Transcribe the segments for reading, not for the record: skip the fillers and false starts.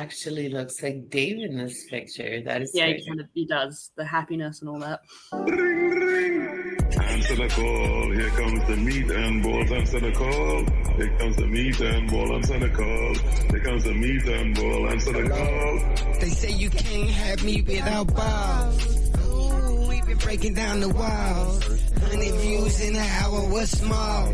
actually looks like Dave in this picture. That is Yeah, crazy. he does. The happiness and all that. Ring, ring. Answer the call. Here comes the meat and balls. Answer the call. Here comes the meat and ball. Answer the call. Here comes the meat and ball. Answer the call. They say you can't have me without balls. Ooh, we've been breaking down the walls. 100 views in an hour was small.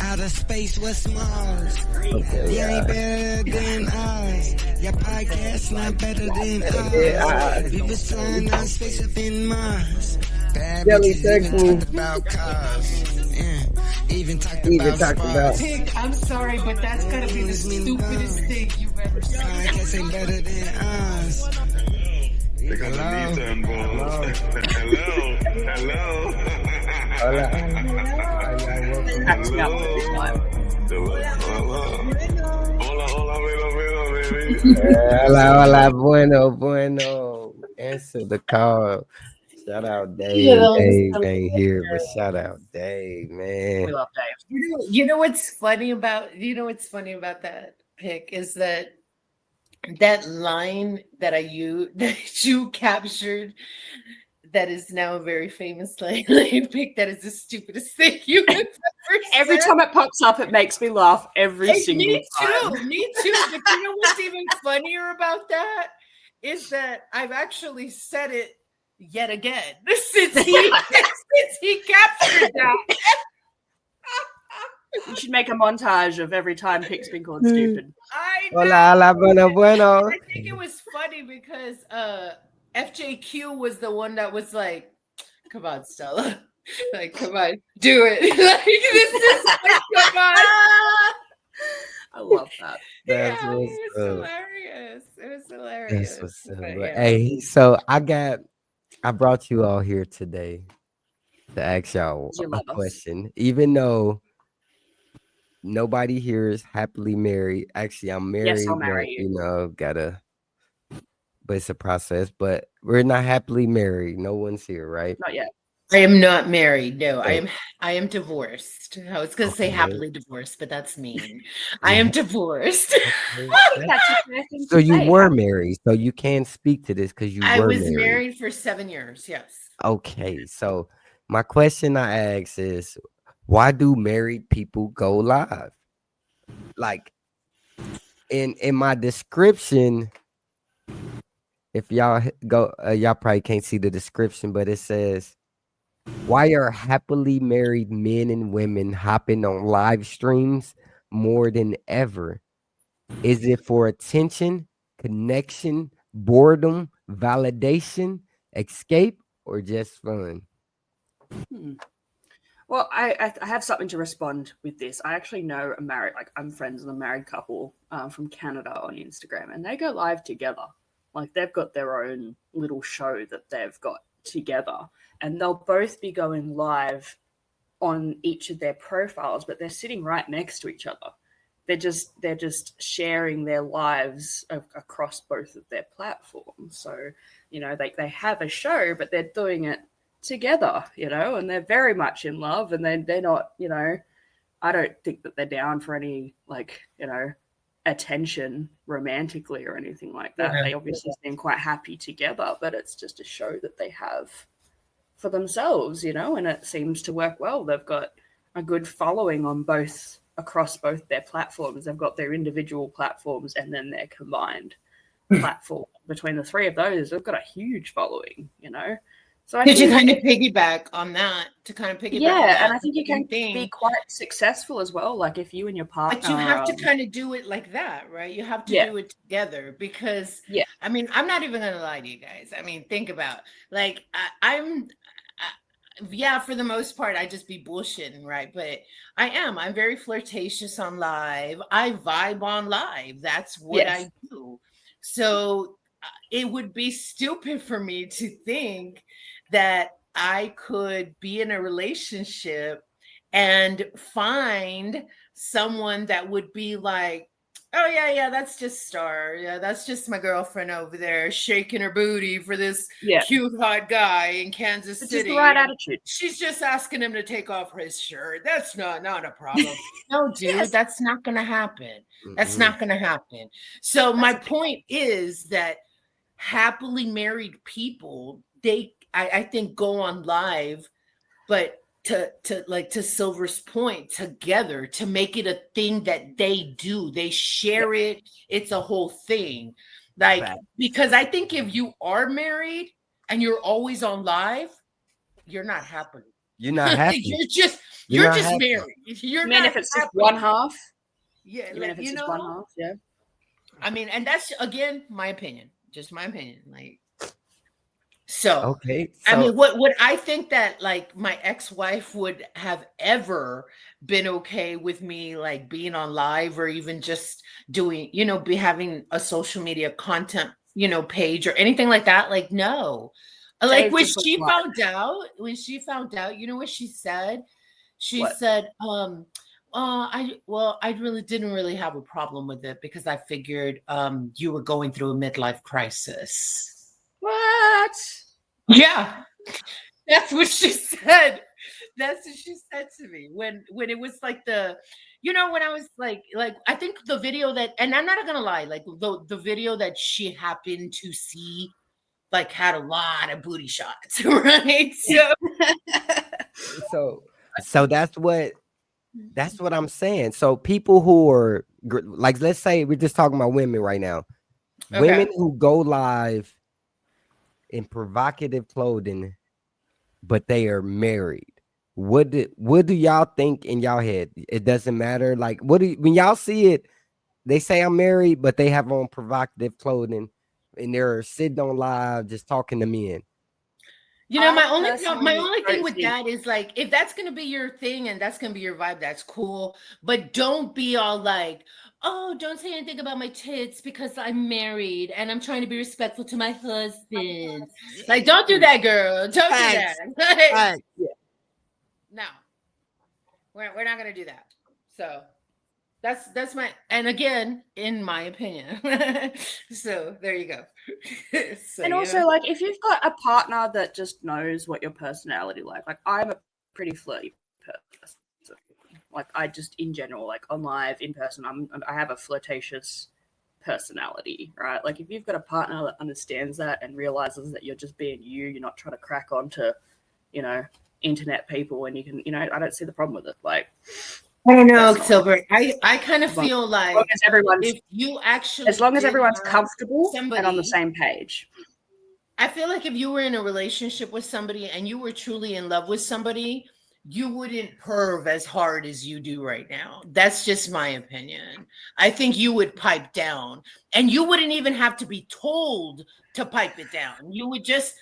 Outer space was small. Okay, You ain't better than us. Your podcast not better than us. We was flying out space up in Mars. Bad Gele, bitches text even me. talked about cars. Yeah. Even talked Even about talked about- sports. Pig, I'm sorry, but that's gotta be the stupidest thing you've ever seen. Podcast ain't better than us. Here comes the meat and balls. Hello. Hello. Hola. Hi, y'all. Welcome. Cracks me up every time. Hola, baby. Hola, hola, bueno. Answer the call. Shout out Dave. Dave ain't here, but shout out Dave, We man. love Dave. You know what's funny about that pic is that line that that you captured, that is now a very famous line pic. That is the stupidest thing you have ever Every said. time it pops up, it makes me laugh every Hey, single me time. too, me too. But you know what's even funnier about that is that I've actually said it yet again since he captured that. You should make a montage of every time Pic's been called stupid. I know. Hola, bueno. I think it was funny because FJQ was the one that was like, "Come on, Stella, like, come on, do it." Like, this is like, come on. I love that. That's Yeah, what's it was up. hilarious. It was hilarious. That's what's up. But But, yeah. hey, so I brought you all here today to ask y'all You a love us. question. Even though nobody here is happily married. Actually, I'm married, Yes, I'll marry but you. but it's a process. But we're not happily married. No one's here, right? Not yet. I am not married. No, So- I am divorced. I was gonna say Okay. happily divorced, but that's mean. I am divorced. Okay. I think that's a fair thing So to you say. were married. So you can speak to this because you I were was married for 7 years. Yes. Okay. So my question I ask is, why do married people go live? Like in my description, if y'all go, y'all probably can't see the description, but it says, why are happily married men and women hopping on live streams more than ever? Is it for attention, connection, boredom, validation, escape, or just fun? Well, I have something to respond with this. I actually know I'm friends with a married couple from Canada on Instagram, and they go live together. Like, they've got their own little show that they've got together, and they'll both be going live on each of their profiles, but they're sitting right next to each other. They're just sharing their lives across both of their platforms. So, they have a show, but they're doing it together, and they're very much in love, and they're not, I don't think that they're down for any, attention romantically or anything like that. Yeah. They obviously seem quite happy together, but it's just a show that they have for themselves, and it seems to work well. They've got a good following across both their platforms. They've got their individual platforms and then their combined platform. Between the three of those, they've got a huge following, So Did you kind of piggyback on that to kind of piggyback? on that and I think you can thing. be quite successful as well. Like, if you and your partner, But you have to kind of do it like that, right? You have to do it together because, I mean, I'm not even going to lie to you guys. I mean, think about, like, for the most part, I just be bullshitting, right? But I'm very flirtatious on live. I vibe on live. That's what I do. So it would be stupid for me to think that I could be in a relationship and find someone that would be like, Oh yeah, that's just Star. Yeah, that's just my girlfriend over there shaking her booty for this cute hot guy in Kansas City. Which is the right attitude. She's just asking him to take off his shirt. That's not a problem. No, dude, that's not gonna happen. That's not gonna happen. So my point is that happily married people, I think go on live, but to Silver's point, together, to make it a thing that they do. They share it. It's a whole thing. Because I think if you are married and you're always on live, you're not happy. You're not happy. you're just married. You're not if it's just one half? Yeah, even if it's just one half, yeah. I mean, and that's again my opinion. Just my opinion. So, okay. I mean, what I think that like my ex-wife would have ever been okay with me like being on live or even just doing, be having a social media content, page or anything like that. Like, no. Like when she found out, you know what she said? She said, I really didn't really have a problem with it because I figured you were going through a midlife crisis. What? Yeah, that's what she said. That's what she said to me when it was like when I was like I think the video that, and I'm not gonna lie, like the video that she happened to see like had a lot of booty shots, right? So that's what I'm saying. So people who are like, let's say we're just talking about women right now. Okay. Women who go live in provocative clothing, but they are married. What do y'all think in y'all head? It doesn't matter. Like, when y'all see it, they say I'm married, but they have on provocative clothing and they're sitting on live just talking to men. My only thing with that is like, if that's gonna be your thing and that's gonna be your vibe, that's cool. But don't be all like, oh, don't say anything about my tits because I'm married and I'm trying to be respectful to my husband. Like, don't do that, girl. Don't do that. No, we're not gonna do that. So that's my, and again, in my opinion. So there you go. And also, like, if you've got a partner that just knows what your personality like I'm a pretty flirty person. Like, I just, in general, like on live, in person, I have a flirtatious personality, right? Like, if you've got a partner that understands that and realizes that you're just being you're not trying to crack on to, internet people, and you can, I don't see the problem with it. Like, I don't know, Silver. I kind of feel like as long as everyone's comfortable and on the same page. I feel like if you were in a relationship with somebody and you were truly in love with somebody, you wouldn't perv as hard as you do right now. That's just my opinion. I think you would pipe down, and you wouldn't even have to be told to pipe it down. You would just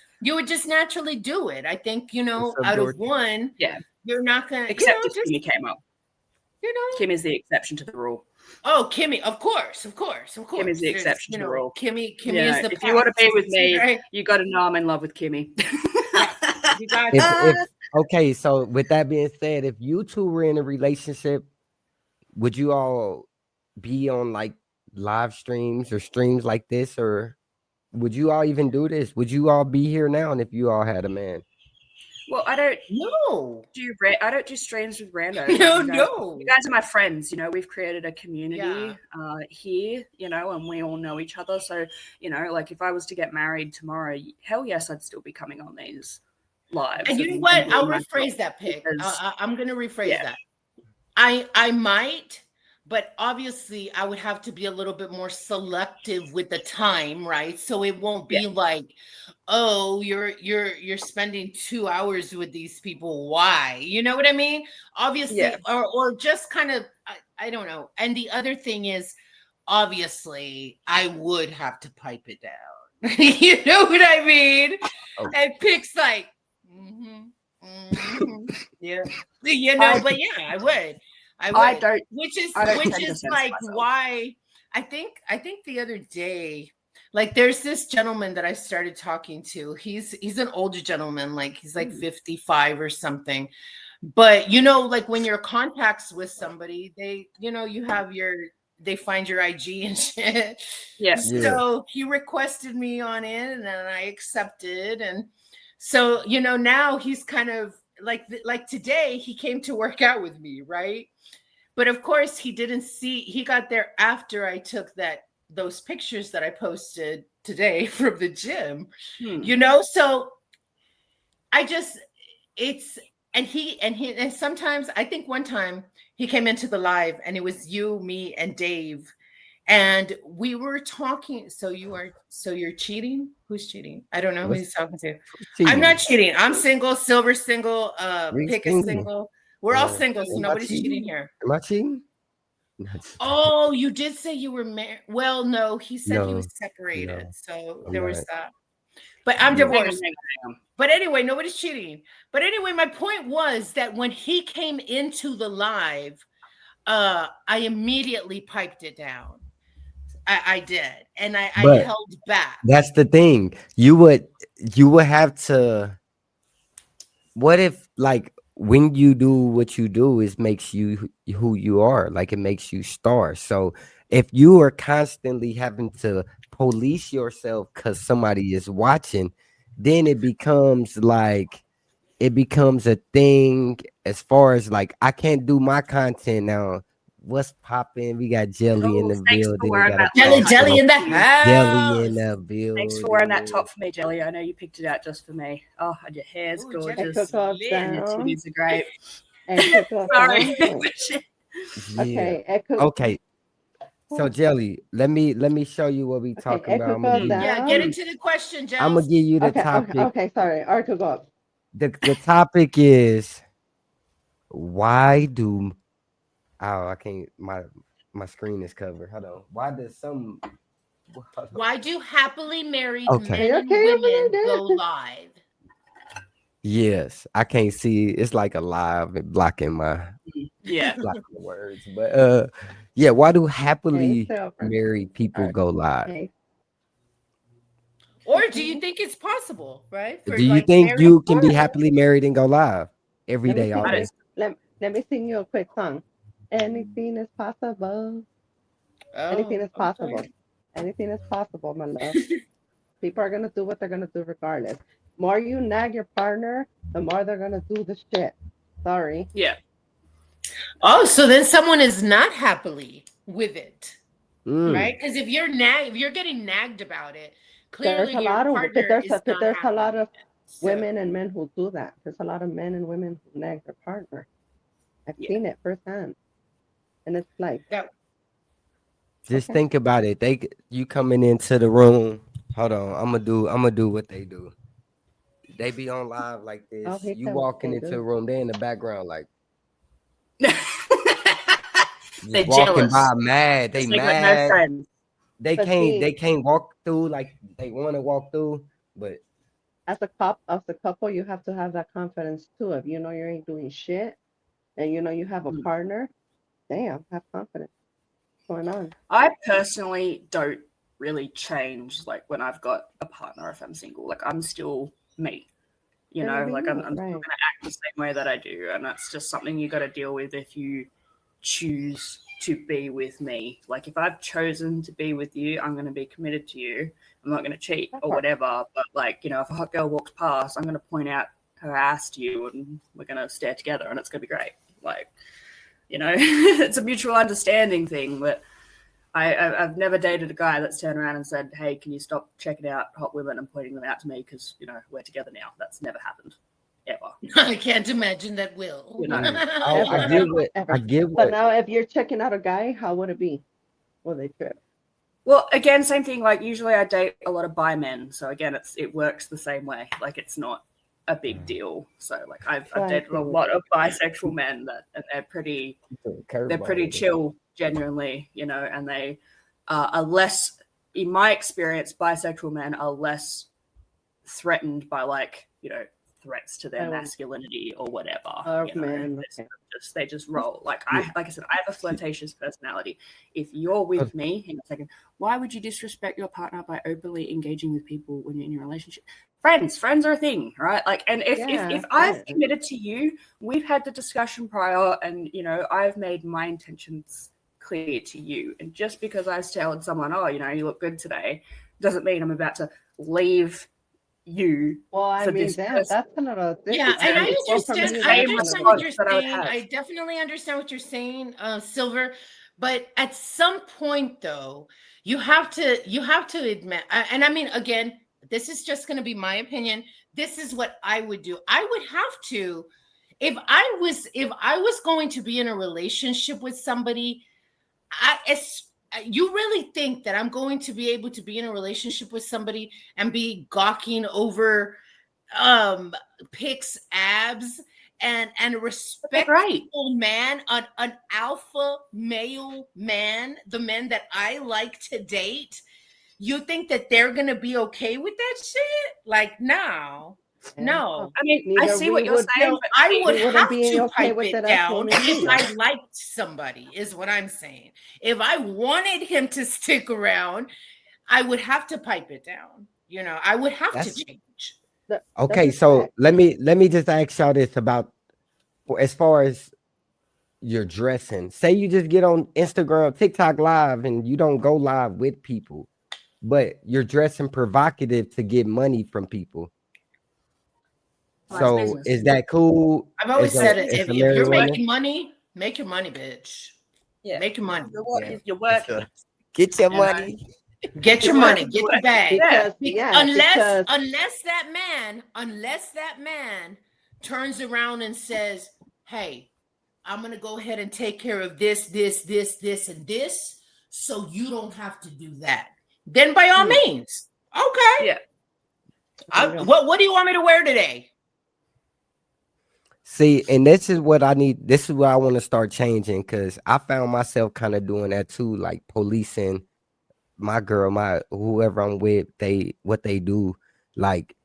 naturally do it. I think, out of one, you're not gonna, except if Kimmy came up. Kim is the exception to the rule. Oh, Kimmy, of course. Kim is the exception to the rule. Kimmy is the. If you want to be with me, right? You got to know I'm in love with Kimmy. You got okay, so with that being said, if you two were in a relationship, would you all be on like live streams or streams like this, or would you all even do this? Would you all be here now? And if you all had a man? Well, I don't do streams with randos. No. You guys are my friends. We've created a community here, and we all know each other. So, like if I was to get married tomorrow, hell yes, I'd still be coming on these lives. And you know what? I'll rephrase that, Pic. I'm going to rephrase that. I might, but obviously I would have to be a little bit more selective with the time, right? So it won't be like, oh, you're spending 2 hours with these people. Why? You know what I mean? Obviously, or just kind of, I don't know. And the other thing is, obviously, I would have to pipe it down. You know what I mean? Oh. And Pic's like, yeah, but yeah, I would. Which is like why I think the other day, like there's this gentleman that I started talking to. He's an older gentleman, like he's like 55 or something. But like when you're contacts with somebody, they, you have your they find your IG and shit. Yes. Yeah. So he requested me on it, and then I accepted. And so, you know, now he's kind of like today he came to work out with me, right? But of course he didn't see, he got there after I took those pictures that I posted today from the gym, you know? So I just, it's, and sometimes I think one time he came into the live and it was you, me, and Dave. And we were talking. So you're cheating? Who's cheating? I don't know who What's he's talking to. cheating? I'm not cheating. I'm single, Silver single, Reese Pic is single. single. We're all single, so Am I nobody's cheating cheating? here. Am I cheating? Oh, you did say you were married. Well, no, he said he No, was separated. no, So I'm there was not. that. But I'm Yeah. divorced. But anyway, nobody's cheating. But anyway, my point was that when he came into the live, I immediately piped it down. I did. And I But held back. that's the thing. You would have to. What if, like, when you do what you do, it makes you who you are. Like, it makes you star. So if you are constantly having to police yourself because somebody is watching, then it becomes a thing. As far as like, I can't do my content now. What's popping? We got Gele in the Thanks for building. wearing Got a that Jelly in the Gele in house. the building. Thanks for wearing that top for me, Gele. I know you picked it out just for me. Oh, and your hair's Ooh, gorgeous. Jelly's lit. And your titties are great. Echo goes Sorry. down. Yeah. Okay, echo. Okay. So Gele, let me show you what we Okay, talking about. echo I'm gonna goes give, Yeah, down. get into the question, I'm Jels. gonna give you the Okay, topic. okay, sorry. Arco go up. The topic is, why do I can't, my screen is covered. Hold on. Why does some Why do happily married Okay. men and Okay, women okay. go live? Yes, I can't see. It's like a live blocking Yeah. blocking the words. But yeah, why do happily Silver. married people go live? Okay. Or do you think it's possible, right? For Do you like think married you can be couples? happily married and go live every Let me day, all sing day? you. Let me sing you a quick song. Anything is possible. Anything is possible. Okay. Anything is possible, my love. People are gonna do what they're gonna do regardless. More you nag your partner, the more they're gonna do the shit. Sorry. Yeah. Oh, so then someone is not happily with it, Mm. right? Because if you're getting nagged about it, There's clearly a your lot of partner is not there's a happy lot with of it. So- women and men who do that. There's a lot of men and women who nag their partner. I've Yeah. seen it firsthand, and it's like, that Just Okay. think about it. You coming into the room. Hold on, I'm gonna do what they do. They be on live like oh, this. he You said what walking they into do. the room, they in the background like They're just walking jealous. by mad. They They got no mad. friends. They But can't. They see- can't walk through like they want to walk through. But As a couple, you have to have that confidence too. If you know you ain't doing shit, and you know you have a Mm. partner, damn, have confidence. What's going on? I personally don't really change like when I've got a partner if I'm single. Like I'm still me. You know, Gonna be like I'm you, still right. gonna act the same way that I do. And that's just something you gotta deal with if you choose to be with me. Like if I've chosen to be with you, I'm gonna be committed to you. I'm not gonna cheat or whatever. But like, you know, if a hot girl walks past, I'm gonna point out her ass to you and we're gonna stare together and it's gonna be great. Like, you know, it's a mutual understanding thing. But I've never dated a guy that's turned around and said, "Hey, can you stop checking out hot women and pointing them out to me because you know we're together now." That's never happened ever. I can't imagine that will. You know. I get what Ever. I get But what. now, if you're checking out a guy, how would it be? Will they trip? Well, again, same thing. Like usually, I date a lot of bi men, so again, it works the same way. Like it's not a big deal. So like I've dated a lot of bisexual men and they're pretty chill, genuinely, you know, and they are less, in my experience, bisexual men are less threatened by like, you know, threats to their masculinity or whatever. Oh, you know? man. They just roll. Like I said, I have a flirtatious personality. If you're with me in a second, why would you disrespect your partner by openly engaging with people when you're in your relationship? Friends are a thing, right? Like, and if I've committed to you, we've had the discussion prior, and you know, I've made my intentions clear to you. And just because I tell someone, oh, you know, you look good today, doesn't mean I'm about to leave you. Well, I for mean, this damn, person. that's another thing. Yeah, and I Well, from understand. you, I that's understand another what thing. you're that I would saying. have. I definitely understand what you're saying, Silver. But at some point, though, you have to admit. And I mean, again, this is just going to be my opinion. This is what I would do. I would have to, if I was going to be in a relationship with somebody. You really think that I'm going to be able to be in a relationship with somebody and be gawking over Pic's abs and a respectful man, an alpha male man, the men that I like to date? You think that they're gonna be okay with that shit? Like, no. Yeah. I mean, I Neither see we what you're would. saying, So but I We would wouldn't have be to okay pipe with it it down assuming if I either. liked somebody, is what I'm saying. If I wanted him to stick around, I would have to pipe it down. You know, I would have to That's change. The okay. So respect. let me just ask y'all this about as far as your dressing. Say you just get on Instagram, TikTok live, and you don't go live with people, but you're dressing provocative to get money from people. well, that's So business. is that cool? I've always said it. As a If married you're woman? making money, make your money, bitch. Yeah. Make your money. If you're working. Get your You know? money. Get your You're money, working, get you're the working. bag. Yeah. Because Unless that man turns around and says, "Hey, I'm gonna go ahead and take care of this, and this, so you don't have to do that." Then by all means, okay. Yeah. What do you want me to wear today? See, and this is what I need. This is what I want to start changing because I found myself kind of doing that too, like policing my girl, my whoever I'm with, what they do. Like,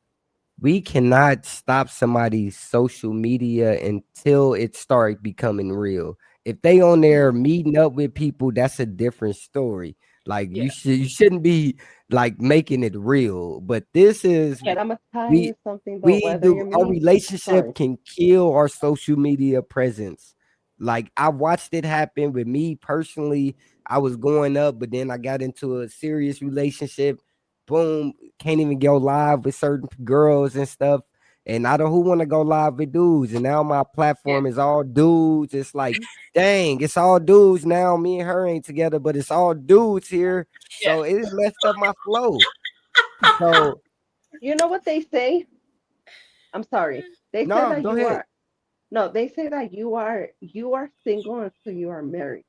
we cannot stop somebody's social media until it starts becoming real. If they on there meeting up with people, that's a different story. Like, Yeah. you shouldn't be like making it real. But this is I'm gonna tell we you something though. we Whether do you're our me, relationship sorry. can kill our social media presence. Like, I watched it happen with me personally. I was going up, but then I got into a serious relationship. Boom, can't even go live with certain girls and stuff. And I don't who want to go live with dudes. And now my platform is all dudes. It's like, dang, it's all dudes now. Me and her ain't together, but it's all dudes here. So it messed up my flow. So You know what they say? I'm sorry. They say no, that go you ahead. are no. They say that you are single until you are married.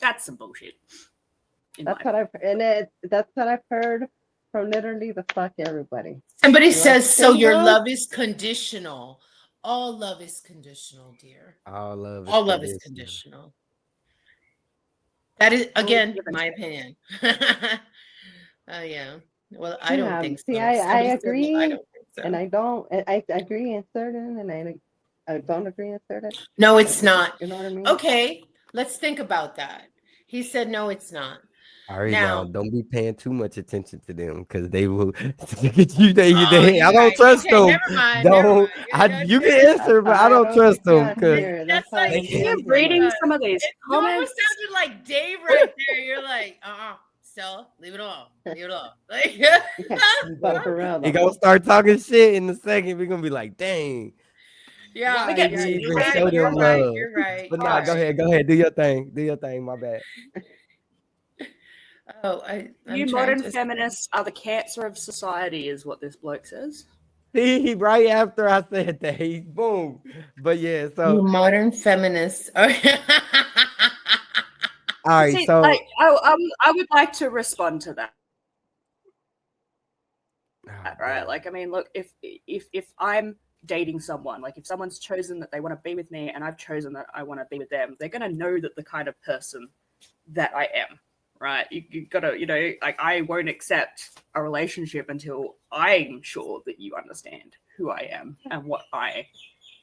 That's some bullshit. That's what that's what I've heard from literally the fuck everybody. Somebody You are says, so your single. love is conditional. All love is conditional, dear. All love is All love is conditional. conditional. That is, again, my opinion. Oh, yeah. Well, I don't think See, so. I Somebody said, well, I agree, don't think so. and I don't. I agree in certain, and I don't agree in certain. No, it's not. You know what I mean? Okay, let's think about that. He said, no, it's not. All right, now Now, don't be paying too much attention to them because they will get oh, I you're don't right. trust Okay, them. never mind. Never Don't mind. you You're can good. answer, but I I don't don't trust be them on because here. That's That's why I like don't be on You're here reading much. some of these you almost comments. sounded like Dave right there. You're like, Stella, leave it alone. Leave it alone. Like, But for real he though, gonna start talking shit in a second. We're gonna be like, dang, yeah, why get you you're even right. show You're them right. love? You're right. But You're nah, right. go ahead, do your thing. My bad. Oh, I'm You trying modern to. feminists are the cancer of society, is what this bloke says. He right after I said that, he boom. But yeah, You so modern feminists. all right, See, so like, I would like to respond to that. Right? Like, I mean, look, if I'm dating someone, like if someone's chosen that they want to be with me and I've chosen that I want to be with them, they're gonna know that the kind of person that I am, right? You gotta, like, I won't accept a relationship until I'm sure that you understand who I am and what I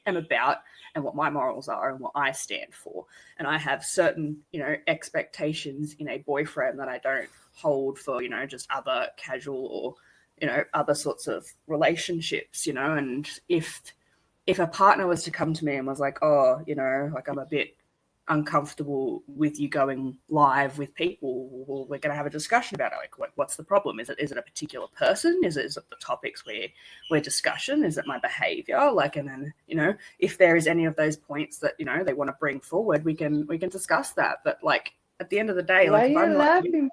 am about and what my morals are and what I stand for. And I have certain, expectations in a boyfriend that I don't hold for, just other casual or other sorts of relationships, and if a partner was to come to me and was like, oh, like I'm a bit uncomfortable with you going live with people, well, we're going to have a discussion about it. Like, what's the problem? Is it a particular person? Is it the topics we're discussion? Is it my behavior? Like, and then, you know, if there is any of those points that, you know, they want to bring forward, we can discuss that. But like, at the end of the day, Why like, if are you I'm laughing,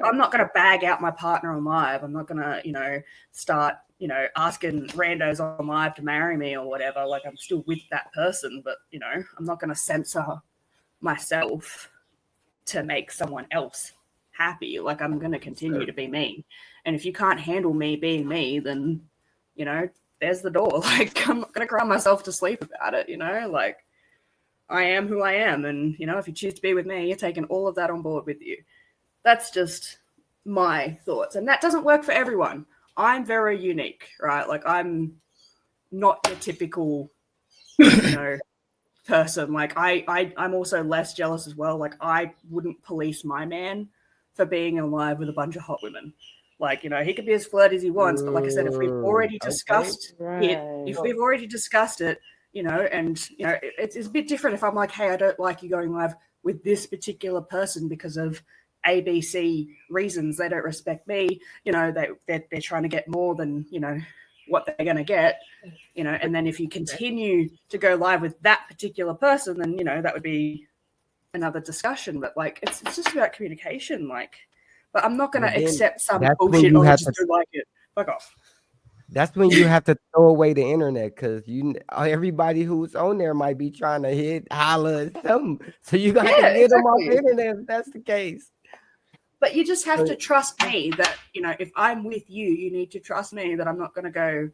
I'm not going to bag out my partner on live. I'm not going to, you know, start, you know, asking randos on live to marry me or whatever. Like, I'm still with that person, but, you know, I'm not going to censor myself to make someone else happy. Like, I'm going to continue to be me. And if you can't handle me being me, then, you know, there's the door. Like, I'm not going to cry myself to sleep about it, you know? Like, I am who I am. And, you know, if you choose to be with me, you're taking all of that on board with you. That's just my thoughts. And that doesn't work for everyone. I'm very unique, right? Like, I'm not your typical, you know, person. Like, I'm also less jealous as well. Like, I wouldn't police my man for being alive with a bunch of hot women. Like, you know, he could be as flirty as he wants, but like I said, if we've already discussed it, you know, and, you know, it's a bit different if I'm like, hey, I don't like you going live with this particular person because of ABC reasons. They don't respect me. You know, they're trying to get more than, you know, what they're going to get, you know, and then if you continue to go live with that particular person, then, you know, that would be another discussion. But like, it's just about communication. Like, but I'm not going to accept some bullshit. Oh, I just don't like it. Fuck off. That's when you have to throw away the internet, because everybody who's on there might be trying to holler at something. So you got to get them off the internet if that's the case. But you just have to trust me that, you know, if I'm with you, you need to trust me that I'm not going to go,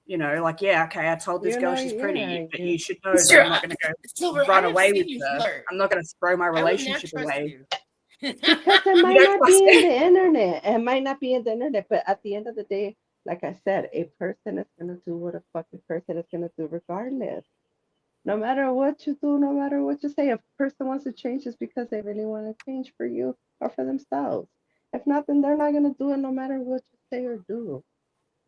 you know, like, yeah, okay, I told this girl she's pretty, but you should know that I'm not going to go run away with her. I'm not going to throw my relationship away. Because it might not be in the internet. It might not be in the internet, but at the end of the day, like I said, a person is going to do what a fucking person is going to do regardless. No matter what you do, no matter what you say, if a person wants to change, it's because they really want to change for you or for themselves. If not, then they're not going to do it no matter what you say or do.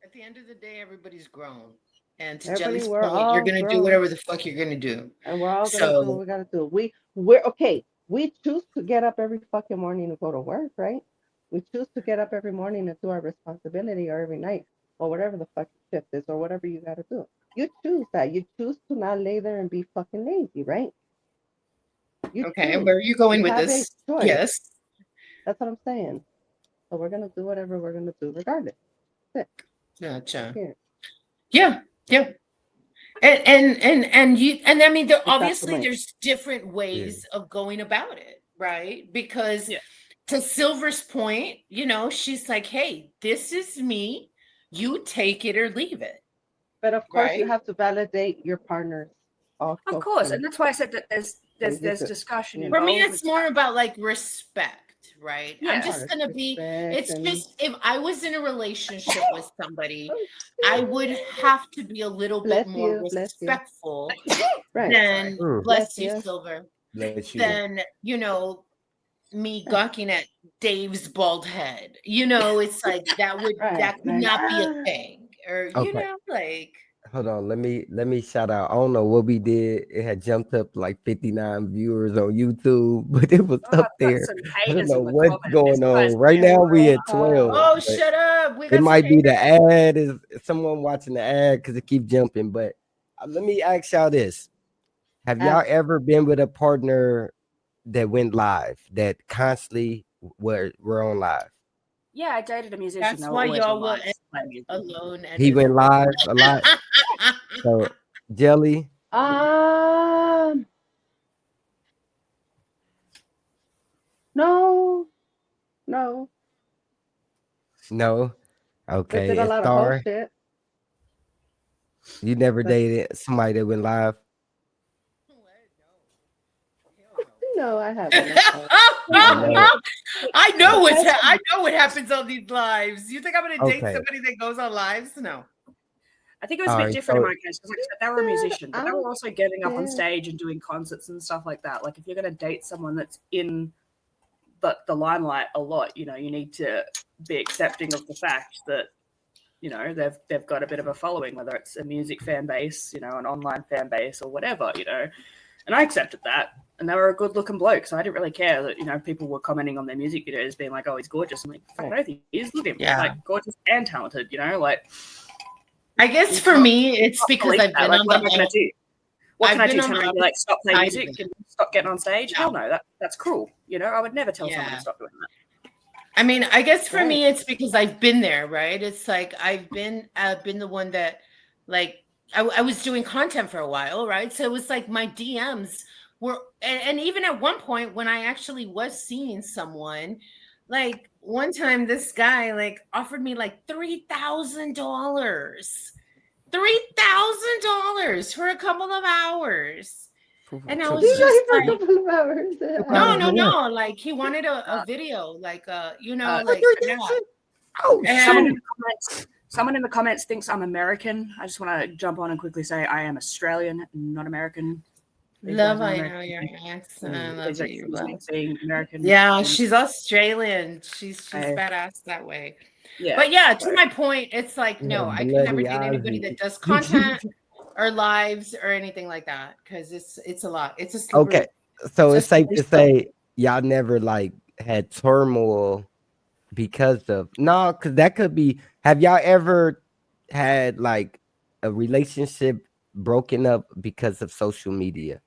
At the end of the day, everybody's grown. And to Gele's point, you're going to do whatever the fuck you're going to do. And we're all going to do what we got to do. We're okay. We choose to get up every fucking morning and go to work, right? We choose to get up every morning and do our responsibility, or every night, or whatever the fucking shift is, or whatever you got to do. You choose that. You choose to not lay there and be fucking lazy, right? Okay, where are you going with this? Yes. That's what I'm saying. So we're going to do whatever we're going to do regardless. That's it. Gotcha. Yeah. And you, and I mean, obviously there's different ways of going about it, right? Because to Silver's point, you know, she's like, hey, this is me. You take it or leave it. But of course, you have to validate your partner's. Of course, and that's why I said that there's discussion. For me, it's more about like respect, right? I'm just gonna be. It's just, if I was in a relationship with somebody, I would have to be a little bit more respectful than bless you, Silver. Than, you know, me gawking at Dave's bald head. You know, it's like that could not be a thing, or you know, like. Hold on, let me shout out. I don't know what we did. It had jumped up like 59 viewers on YouTube, but it was up there. I don't know what's going on. Right now we at 12. Oh, shut up. It might be the ad. Is someone watching the ad because it keeps jumping? But let me ask y'all this. Have y'all ever been with a partner that went live, that constantly were on live? Yeah, I dated a musician. That's why y'all were alone. He went live a lot. So, Gele? No. Okay. Did a lot of bullshit. You never dated somebody that went live? No, I haven't. I know what happens on these lives. You think I'm going to date somebody that goes on lives? No. I think it was a bit different in my case because, like I said, they were a musician, but they were also getting up on stage and doing concerts and stuff like that. Like, if you're going to date someone that's in the limelight a lot, you know, you need to be accepting of the fact that, you know, they've got a bit of a following, whether it's a music fan base, you know, an online fan base or whatever, you know. And I accepted that. and they were a good-looking bloke, so I didn't really care that people were commenting on their music videos, being like, "Oh, he's gorgeous." I'm like, "I don't think he is. Look at him, like gorgeous and talented." Like. I guess for me, it's because I've been on what am I going to do? What can I do? Turn around and be like, stop playing music and stop getting on stage? Hell no, that's cruel. I would never tell someone to stop doing that. I mean, I guess for me, it's because I've been there, right? It's like I've been the one that, like, I was doing content for a while, right? So it was like my DMs were, and even at one point when I actually was seeing someone, like one time this guy like offered me like $3,000 for a couple of hours. And I was just like, a couple of hours. No. Like he wanted a video, like someone in the comments thinks I'm American. I just want to jump on and quickly say I am Australian, not American. Love, I know your accent. I love that you're being American. Yeah, she's Australian. She's badass that way. Yeah. But yeah, to my point, it's like, no, I can never date anybody that does content or lives or anything like that, because it's a lot. It's a slippery. Okay, so it's safe to say y'all never like had turmoil because of because that could be. Have y'all ever had like a relationship broken up because of social media?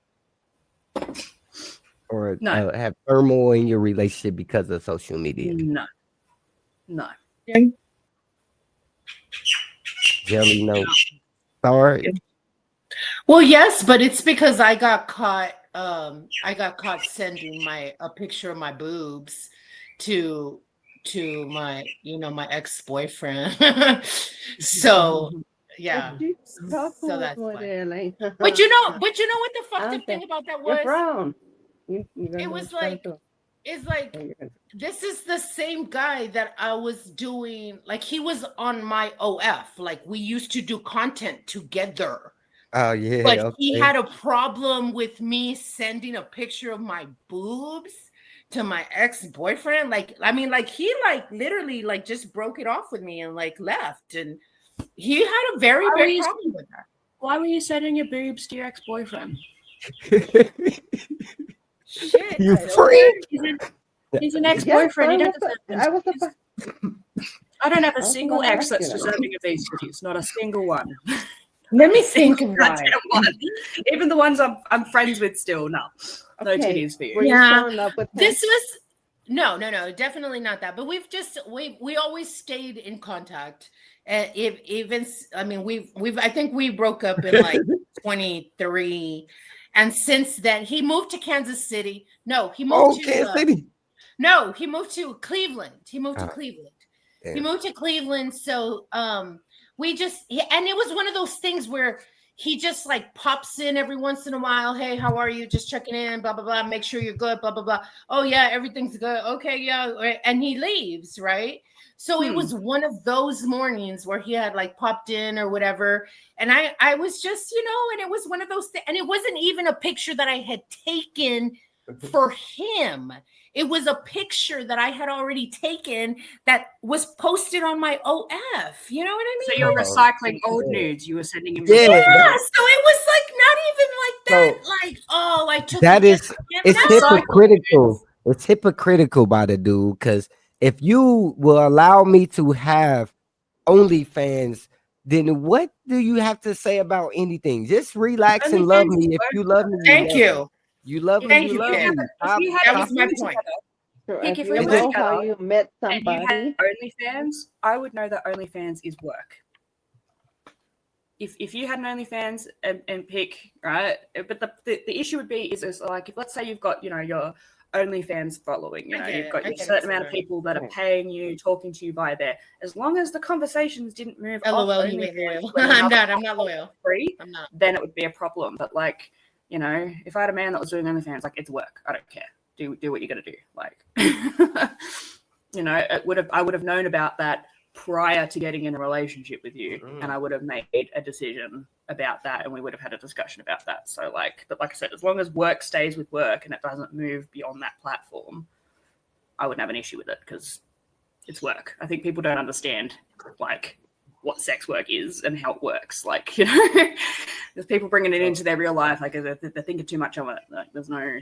Or have turmoil in your relationship because of social media? No. Gele, no. Sorry. Well, yes, but it's because I got caught sending a picture of my boobs to my my ex-boyfriend. So yeah. So that's why. But you know what the fucked up thing about that was? You're brown. It was like, this is the same guy that I was doing, like he was on my OF, like we used to do content together. Oh yeah. But he had a problem with me sending a picture of my boobs to my ex-boyfriend. Like, I mean, like he like literally like just broke it off with me and like left, and he had a very big problem with that. Why were you sending your boobs to your ex-boyfriend? Shit, you freak. He's an ex-boyfriend. I don't have a single ex that's deserving of these titties. Not a single one. Let me think of one. Even the ones I'm friends with still. No titties for you. Yeah, this was no, definitely not that. But we always stayed in contact. I think we broke up in like 23, and since then he moved to Kansas City. No, he moved to Kansas City. No, he moved to Cleveland. He moved to Cleveland. So and it was one of those things where he just like pops in every once in a while. Hey, how are you? Just checking in, blah, blah, blah. Make sure you're good, blah, blah, blah. Oh yeah, everything's good. Okay, yeah. And he leaves, right? So it was one of those mornings where he had like popped in or whatever. And I was just, and it was one of those things. And it wasn't even a picture that I had taken for him. It was a picture that I had already taken that was posted on my OF. You know what I mean? So you're recycling old nudes. You were sending him. Yeah. So it was like not even like that. So like, I took that is. It's hypocritical. It's hypocritical by the dude, because if you will allow me to have OnlyFans, then what do you have to say about anything? Just relax and love me. If you love me, thank you. You love me. You love me. That was my point. If you know how you met somebody, and you had OnlyFans, I would know that OnlyFans is work. If you had an OnlyFans and Pic, right? But the issue would be is like, if let's say you've got your OnlyFans following, you've got your certain amount of people that are paying you, talking to you by there. As long as the conversations didn't move off OnlyFans, I'm not loyal. I'm not. Then it would be a problem. But like, if I had a man that was doing OnlyFans, like, it's work. I don't care. Do what you got to do. Like, I would have known about that prior to getting in a relationship with you, and I would have made a decision about that, and we would have had a discussion about that. So but like I said, as long as work stays with work and it doesn't move beyond that platform, I wouldn't have an issue with it, because it's work. I think people don't understand like what sex work is and how it works. Like, there's people bringing it into their real life, like they're thinking too much of it. Like, there's no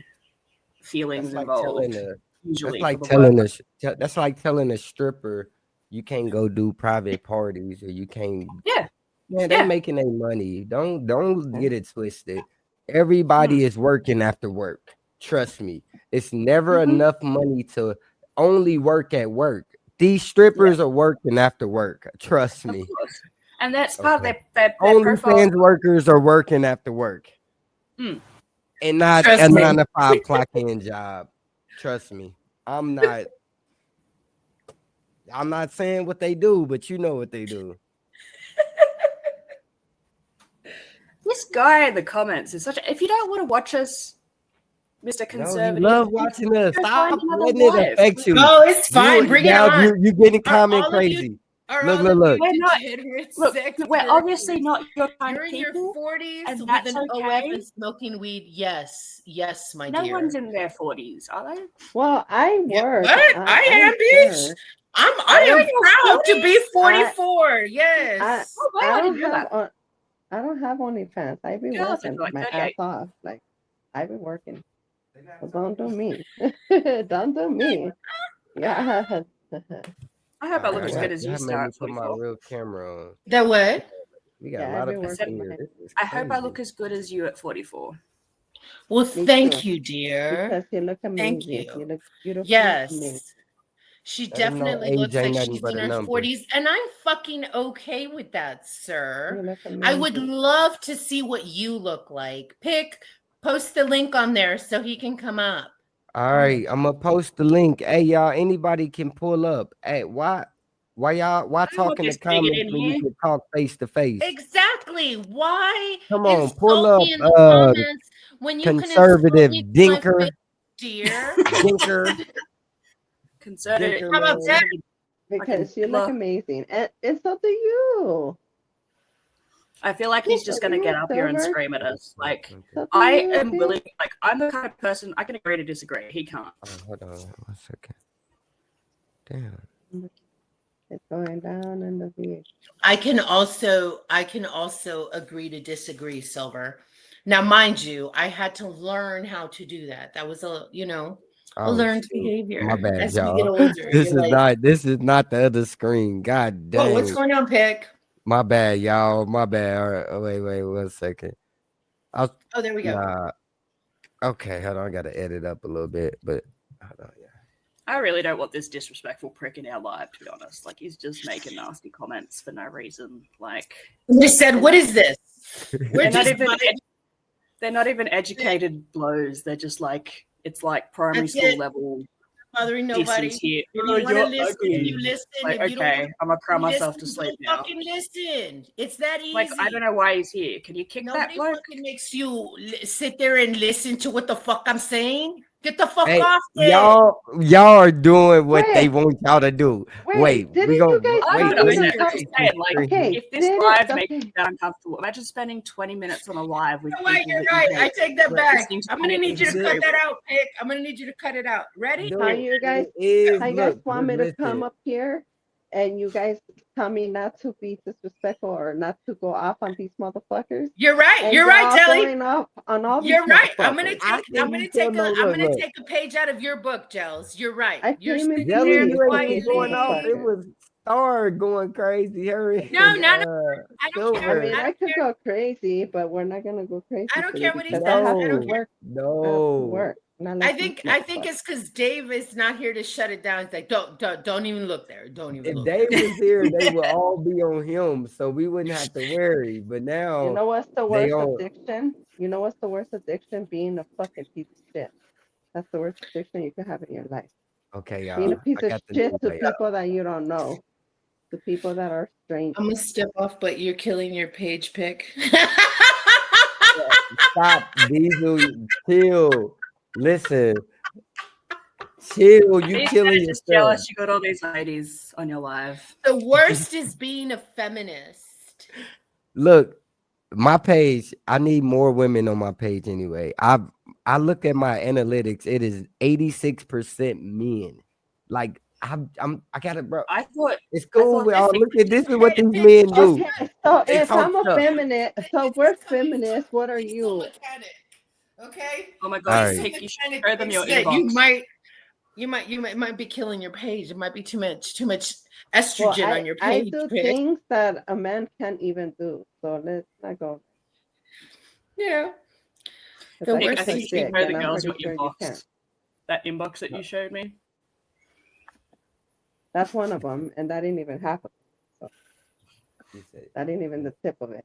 feelings That's like involved. telling a Usually, that's like telling a stripper you can't go do private parties or you can't. Yeah. Man, they Yeah. making their money. Don't get it twisted. Mm. Everybody is working after work. Trust me. It's never Mhm. enough money to only work at work. These strippers are working after work. Trust Of me. course. And that's part of Okay. their profile. OnlyFans workers are working after work Mm. and not Trust a me. 9 to 5 clock in job. Trust me. I'm not saying what they do, but you know what they do. This guy in the comments is such a, if you don't want to watch us, Mr. No, you Conservative, love watching us. go Stop find another letting it wife. affect you. Oh, it's fine. Bring it now on. you getting Are comment all of you- crazy. Are Look, all look, of look. you We're not- degenerate Look, sex we're workers? obviously not your kind You're of in your people. 40s and with that's an OF okay. and smoking weed. Yes, yes, my No dear. one's in their 40s, are they? Well, I work. What? I am, bitch. work. I You're am in your proud to be 40s? 44. Yes. Oh, wow, I I don't didn't know that. have I don't have OnlyFans. I be Girls are working like my 38. ass off. Like I be working. So don't do me. Don't do me. Yeah. I hope I look as Alright, good as y'all you, made Star, me at put my 44. real camera on. The what? We got Yeah, a lot I've of been people working here. my- This is I hope I crazy. look as good as you at 44. Well, Me thank too. you, dear. Because you look amazing. Thank you. You look beautiful. Yes. She Let 'em know definitely age looks ain't like nothing she's but in a her number. 40s, and I'm fucking okay with that, You sir. look I would amazing. love to see what you look like. Post the link on there so he can come up. All right, I'm gonna post the link. Hey, y'all, anybody can pull up. Hey, why I talk don't want in the this bigot comments in when you here. can talk face to face? Exactly. Why Come on, insult pull up, me in the comments when you can insult conservative me to my face, dinker, dear? dinker, Conservative. dinker How about man. that? Because you look Hitler. amazing. And it's up to you. I feel like he's It's just up to going to you, get up here and Silver. scream at us. Like, It's up to I you, am bitch. willing, like, I'm the kind of person, I can agree to disagree. He can't. Oh, hold on 1 second. Damn. It's going down in the V. I can also agree to disagree, Silver. Now, mind you, I had to learn how to do that. That was a Oh, learned shoot. behavior. My bad, As you get y'all. older, This you're is like, not the other screen. God whoa, what's dang. going on, Pic? My bad, y'all. My bad. All right. Oh, wait 1 second. Oh, there we go. Nah. Okay, hold on. I gotta edit up a little bit, but hold on. Yeah. I really don't want this disrespectful prick in our live, to be honest. Like, he's just making nasty comments for no reason. Like, They said, "What is this?" We're they're not just even vibing. they're not even educated blows. They're just like, it's like primary That's school it. level bothering nobody. distance here. If you Oh, want to you're listen, ugly. you listen. Like, If you don't okay, want I'm gonna cry to myself listen, to sleep don't now. fucking listen. It's that easy. Like, I don't know why he's here. Can you kick Nobody that bloke? fucking makes you sit there and listen to what the fuck I'm saying. Get the fuck Hey, off it. y'all are doing what they Wait. want y'all to do. Wait, we didn't go you guys I'm wait. not tell me Let me to upset. come? I'm just saying, like, Okay, if this did live it? makes Okay. you that uncomfortable, imagine spending 20 minutes on a live with You're people right. You're that right. you I hate. take that Like, back. listening to I'm gonna panic need you to is cut way that worse. out, Pic. I'm gonna need you to cut it out. Ready? How you guys? is How you guys look, want me to come listen. up here and you guys tell me not to be disrespectful or not to go off on these motherfuckers? You're right. And You're right, y'all Telly. going off on all these You're right. I'm gonna motherfuckers. I take. can't even tell no I'm look, gonna look. take a page out of your book, Gels. You're right. I You're came in sitting Jelly, there peace you ain't with even these going off. It quietly. motherfuckers. was Star going crazy. Her No, and no, I don't care. I Silver. mean, I I don't could care. go crazy, but we're not gonna go crazy I don't for you care what he because says. I have I to don't care. work. I have to No. work. Not like these I think motherfuckers. it's because Dave is not here to shut it down. It's like don't even look there. Don't even If look Dave there. was here, they would all be on him, so we wouldn't have to worry. But You now know what's the they worst on. addiction? You know what's the worst addiction? Being a fucking piece of shit. That's the worst addiction you can have in your life. Okay, Being a y'all. piece I of got the shit new to way. people that you don't know, to people that are strangers. I'm gonna step off, but you're killing your page, Pic. Stop, Diesel. Chill. Listen. Chill. You These killing guys just yourself. jealous you got all these ladies on your live. The worst is being a feminist. Look, my page. I need more women on my page anyway. I look at my analytics. It is 86% men. Like I got it, bro. I thought It's cool. this Y'all thing- look at this is what these men do. Okay, so They if talk I'm a stuff. feminist, so we're feminists. What are you? Okay. Oh my All god, right. Pic, you should Kind of show them your that inbox. you might be killing your page. It might be too much Well, estrogen on your I page. do Pic. things that a man can't even do. So let's not go. Yeah. Because The I Pic, can I worst think suck you is should dick, show the and I'm girls pretty your sure you can't. inbox. That inbox that you showed me. That's one of them, and that ain't even half of it. So You said, that ain't even the tip of it.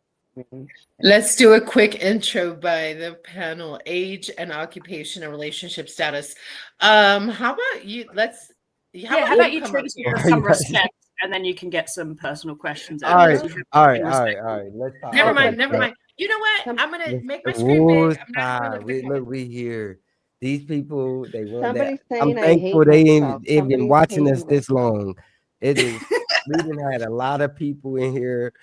Let's do a quick intro by the panel. Age and occupation and relationship status. How about you? How Yeah, how about about you you come treat up us here? with Are you some guys- respect, and then you can get some personal questions all out right, because we have all to right, be all right, respectful. all right, all right. Let's talk. Never Okay, mind. Never mind. You know what? I'm gonna make my screen Rules big. I'm not gonna look at the Look, comments. we here. These people, they want that. somebody's I'm saying I thankful hate they myself. ain't been Somebody's watching us hating this myself. long. It is. We done had a lot of people in here.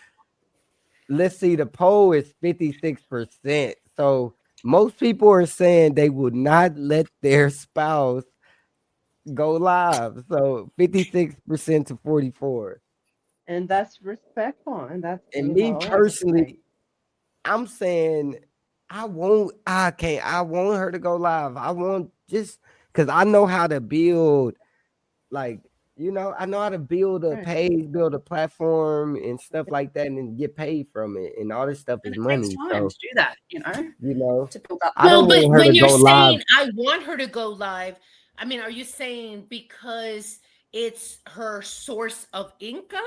Let's see. The poll is 56%. So most people are saying they would not let their spouse go live. So 56% to 44. And that's respectful, and that's And me like, personally, I'm saying I want her to go live. I want just because I know how to build, like, I know how to build a right. page, build a platform and stuff like that, and then get paid from it. And all this stuff And is it takes money. time So, to do that, to build up I Well, don't that. but want her when to you're go live. saying I want her to go live, I mean, are you saying because it's her source of income?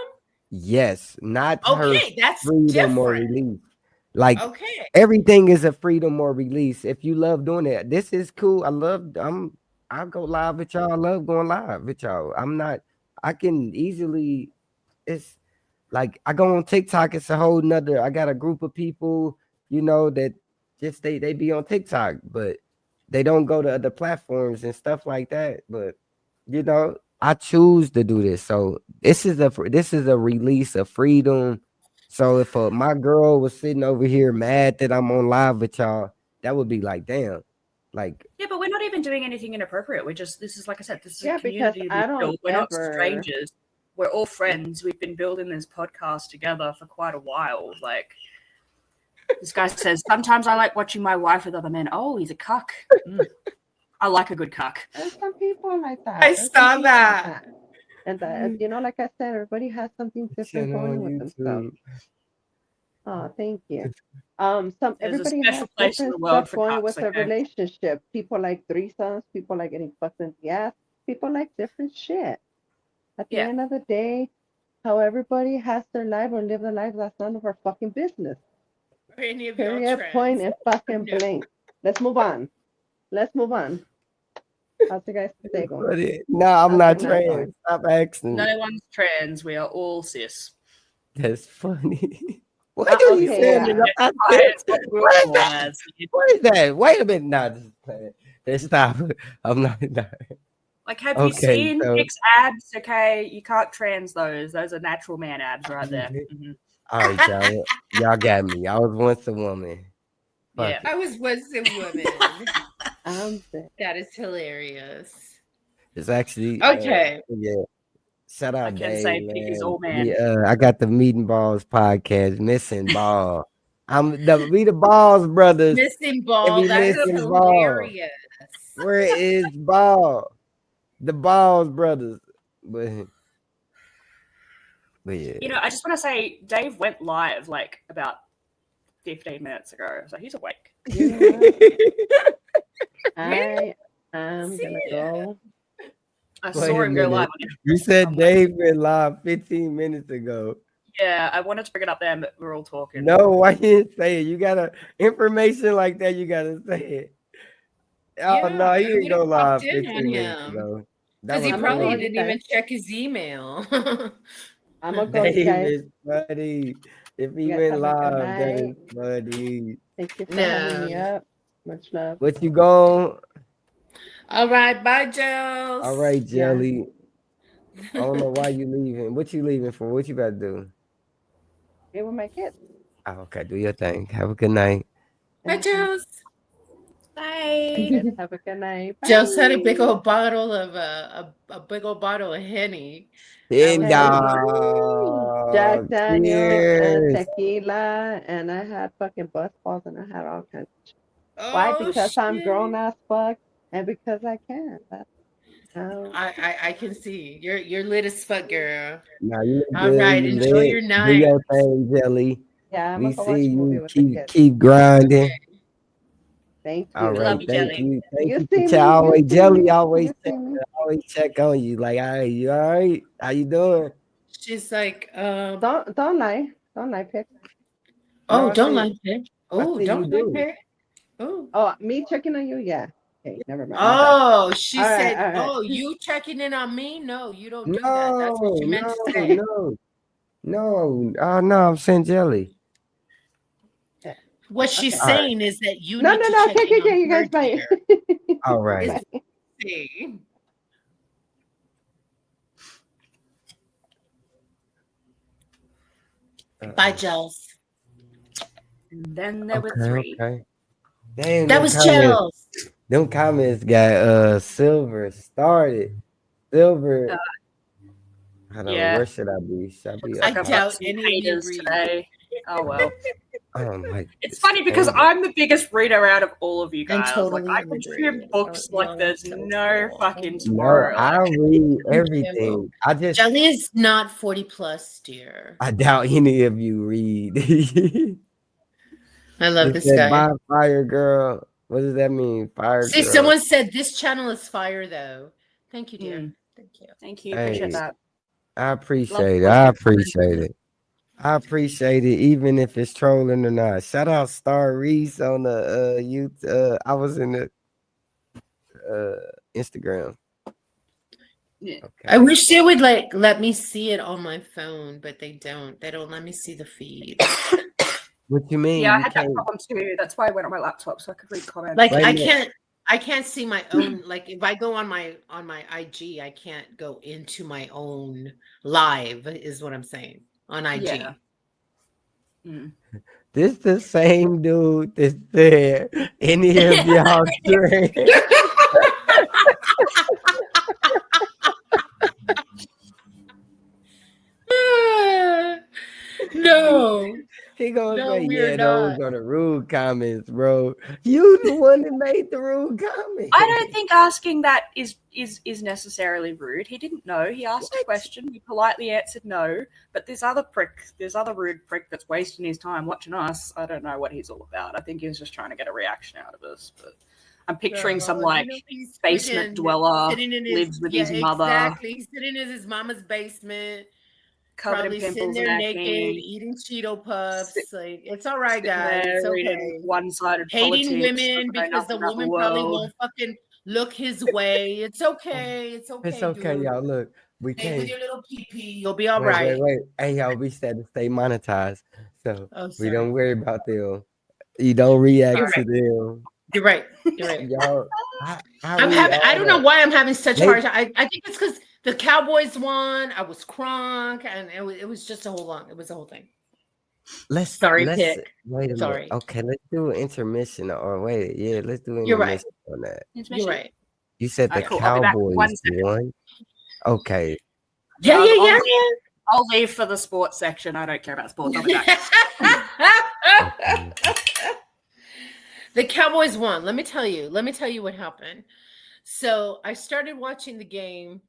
Yes, not her Okay, that's freedom or different. release. Like Okay. everything is a freedom or release. If you love doing it, this is cool. I'll go live with y'all. I love going live with y'all. I can easily it's like I go on TikTok, it's a whole nother. I got a group of people, that just they be on TikTok, but they don't go to other platforms and stuff like that. But I choose to do this. So this is a release of freedom. So if my girl was sitting over here mad that I'm on live with y'all, that would be like, damn, like Yeah, but we're not even doing anything inappropriate. This is, like I said, this is a Yeah, because community I we've don't built. We're not ever. strangers. We're all friends. We've been building this podcast together for quite a while. Like, this guy says, sometimes I like watching my wife with other men. Oh, he's a cuck. I like a good cuck. There's some people like that. I There's some saw people like that. And that, like I said, everybody has something different channel on going with themselves. YouTube. Oh, thank you. There's a Everybody special has place in different the world stuff for going cucks, with their okay? relationship. People like threesomes. People like getting fucked in the ass. People like different shit. At the Yeah. end of the day, how everybody has their life or live their life, that's none of our fucking business. Are any of y'all Period, trans? point, and fucking No. blank. Let's move on. How's the guys today going? No, I'm How's not your night trans. going? Stop asking. No one's trans. We are all cis. That's funny. Why do you Okay, say yeah. that? It's what we were What is born that? as. What is that? Wait a minute. No, just playing. Stop. I'm not. Like, have you Okay, seen so Pic's abs? Okay, you can't trans those. Those are natural man abs right there. Mhm. all right, y'all got me. I was once a woman. Fuck Yeah. it. I was once a woman. I'm sick. That is hilarious. It's actually Okay. yeah. Shout I out can Dave, say Pic is all man. man. I got the Meat Ballz podcast, missing ball. We the Balls brothers. Missing And ball. we That is missing ball. hilarious. Where is ball? The Balls brothers. But yeah. You know, I just want to say Dave went live like about 15 minutes ago, so he's awake. You know what? I am See gonna ya. go. I Wait saw a him go minute. live on Instagram. You said I'm like, Dave went live 15 minutes ago. yeah, I wanted to bring it up then, but we're all talking. No, why you didn't say it? You gotta information like that. You gotta say it. Oh Yeah, no, he I didn't would have go live popped in on 15 minutes him ago. That because he was I'm gonna go, probably you didn't guys. even check his email. I'm gonna go, you Dave guys. is funny. If he You guys went have a good live, that night. is funny. Thank you for having me No. up. Much love. What you going? All right, bye, Jones. All right, Yeah. Jelly. I don't know why you leaving. What you leaving for? What you about to do? Be with my kids. Oh, okay, do your thing. Have a good night. Bye, Jones. Bye. You guys have a good night. Jones had a big Bye. old bottle of a big old bottle of Henny. I And was like, Jack Daniels and cheers. tequila, and I had fucking bus balls, and I had all kinds of shit. Why? Oh Because I'm grown shit. as fuck, and because I can. That's I can see. You're lit as fuck, girl. Now you All good, right, you enjoy lit. your Do night. your thing, Jelly. yeah. I'm We gonna go see watch a movie you. with the Keep kids. keep grinding. Thank All We you. right, love you, thank Jelly. you. Thank You you for see me. You always see Jelly me. You see me. always check on you. Like, all right, you all right? How you doing? She's like, Don't lie, Pick. No, oh, don't lie, Pick. I Oh, see you don't lie, do. Pick. Oh. Oh, me checking on you? Yeah. Okay, never mind. My bad. Oh, she All right, said, all right. "Oh, you checking in on me? No, you don't do that." That's what No, you meant no, to say. no, no. Oh no, I'm saying Jelly. Yeah. What she's Okay. All right. saying is that you No, need no, to no. check Okay, okay, in on okay. You her, guys bye. dear. All Is right. Bye. what she's saying. Bye, Gels. And then there were Okay, three. okay. Damn, That was Gels. them comments got Silver started. Silver. Uh, Hold on, yeah, where should I be? Should I be looks I like up I've top? got doubt some any of you haters read. today. Oh well. I don't like It's this funny because angle. I'm the biggest reader out of all of you And guys. Like totally I consume integrated. books like Y'all are there's so no cool. fucking No, tomorrow. I Like read Thank you. everything. Jelly is not 40 plus, dear. I doubt any of you read. It I love this said guy. by Fire Girl. What does that mean? Fire See, Girl. someone said this channel is fire, though. Thank you, dear. Thank you. thank you, appreciate Hey, that. I Love appreciate it. love I your appreciate it. I appreciate it, even if it's trolling or not. Shout out Star Reese on the youth. I was in the Instagram. Yeah. I Okay. wish they would like let me see it on my phone, but they don't. They don't let me see the feed. What you mean? Yeah, I You had that can't problem too. That's why I went on my laptop so I could read comments. Like wait a I minute. can't see my own, like if I go on my IG, I can't go into my own live is what I'm saying on IG. Yeah. Mm. This the same dude that's there. Any of y'all drink? No, He gonna no, say, we are yeah, those not. are the rude comments, bro. You the one that made the rude comment. I don't think asking that is necessarily rude. He didn't know. He asked a question. He politely answered no. But this other rude prick that's wasting his time watching us, I don't know what he's all about. I think he was just trying to get a reaction out of us. But I'm picturing some Girl, like he's basement friggin' dweller, sitting in lives with yeah, his mother, exactly. He's sitting in his mama's basement, covered in probably sitting pimples and there naked, acne, eating Cheeto sit, puffs. Like, it's all right, sitting guys. It's there reading okay. one-sided Hating politics, women doesn't know because the nothing about the woman probably world. won't fucking look his way. It's okay. It's It's okay, okay, dude. y'all. Look, we Stay with can't. your little pee. You'll be all Wait, wait, right. wait. Hey, y'all, we said to stay monetized, so Oh, we sorry. don't worry about them. You don't You're react to right. them, You're right. You're right. y'all. I read I all don't know that. why I'm having such They hard time. I think it's because the Cowboys won. I was crunk, and it was just it was a whole thing. let's Sorry, Pick. wait a minute. Sorry. Okay, let's do an intermission or wait, yeah, let's do an You're right. intermission on that. You're right. You said the Cool. I'll be back in 1 Cowboys second. won. Okay. Yeah. I'll leave for the sports section. I don't care about sports. I'll be back. Okay. The Cowboys won. Let me tell you what happened. So I started watching the game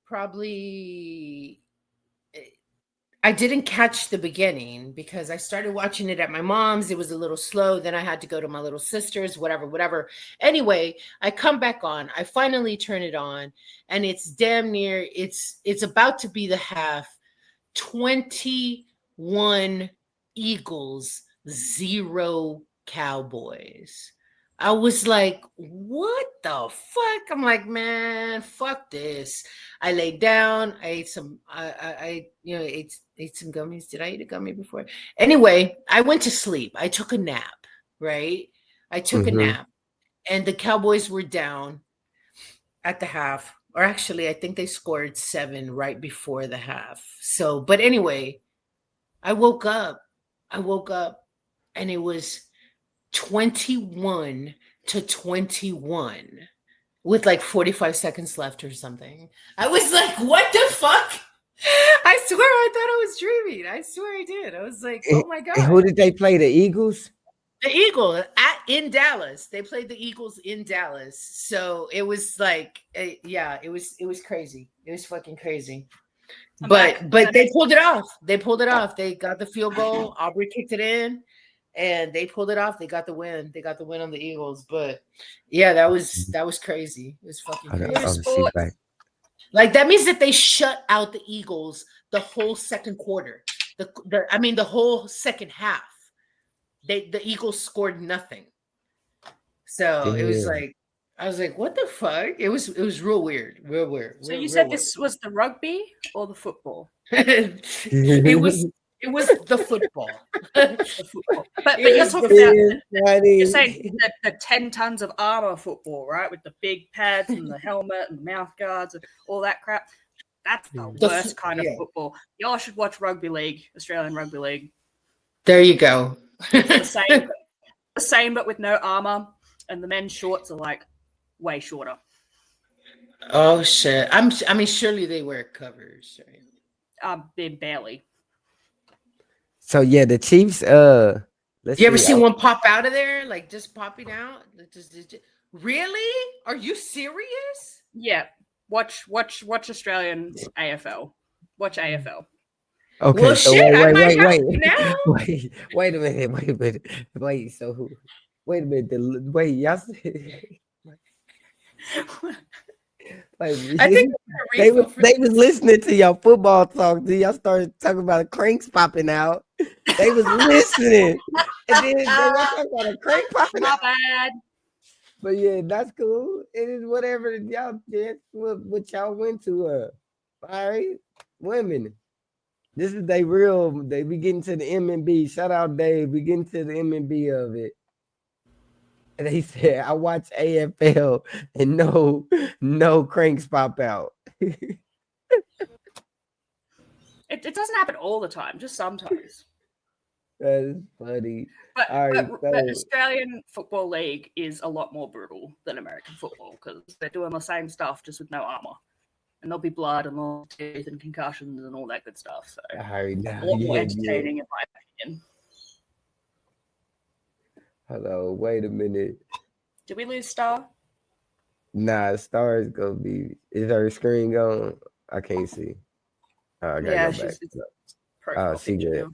probably I didn't catch the beginning because I started watching it at my mom's. It was a little slow. Then I had to go to my little sister's, whatever. Anyway, I come back on. I finally turn it on, and it's damn near, it's about to be the half. 21 Eagles, 0 Cowboys. I was like, what the fuck? I'm like, man, fuck this. I laid down. I ate some, ate some gummies. Did I eat a gummy before? Anyway, I went to sleep. I took a nap, right? I took a nap, and the Cowboys were down at the half. Or actually, I think they scored 7 right before the half. So, but anyway, I woke up. And it was 21-21 with like 45 seconds left or something. I was like, what the fuck? I swear I thought I was dreaming. I swear I did. I was like, oh my God. And who did they play? The Eagles? The Eagles in Dallas. They played the Eagles in Dallas. So it was like, yeah, it was crazy. It was fucking crazy. But they pulled it off. They pulled it off. They got the field goal. Aubrey kicked it in, and they pulled it off. They got the win. They got the win on the Eagles. But yeah, that was crazy. It was fucking crazy. Like that means that they shut out the Eagles the whole second quarter. The whole second half. The Eagles scored nothing. So it was like, I was like, what the fuck? It was real weird. Real weird. So you said this was the rugby or the football? it was the football. The football. But you're talking about you're saying the 10 tons of armor football, right? With the big pads and the helmet and the mouth guards and all that crap. That's the worst kind of football. Y'all should watch rugby league, Australian rugby league. There you go. It's the same, but with no armor, and the men's shorts are like way shorter. Oh shit! I mean, surely they wear covers, right? They're barely. So yeah, the Chiefs. You ever see one pop out of there, like just popping out? Just, really? Are you serious? Yeah. Watch Australian AFL. Watch AFL. Okay, well, so shit, wait a minute. So Wait a minute. Wait, y'all said, I think they was listening to y'all football talk. Till y'all started talking about cranks popping out. They was listening, and then they were talking about a crank popping out. Bad. But yeah, that's cool. It is whatever y'all did. What y'all went to. All right, women. This is they be getting to the M&B. Shout out Dave. We getting to the M&B of it. And they said, I watch AFL and no cranks pop out. It doesn't happen all the time, just sometimes. That is funny. But Australian Football League is a lot more brutal than American football because they're doing the same stuff just with no armor. And there'll be blood and all teeth and concussions and all that good stuff. So a lot more entertaining in my opinion. Hello, wait a minute. Did we lose Star? Nah, Star is gonna be. Is her screen going? I can't see. I gotta go back. She good.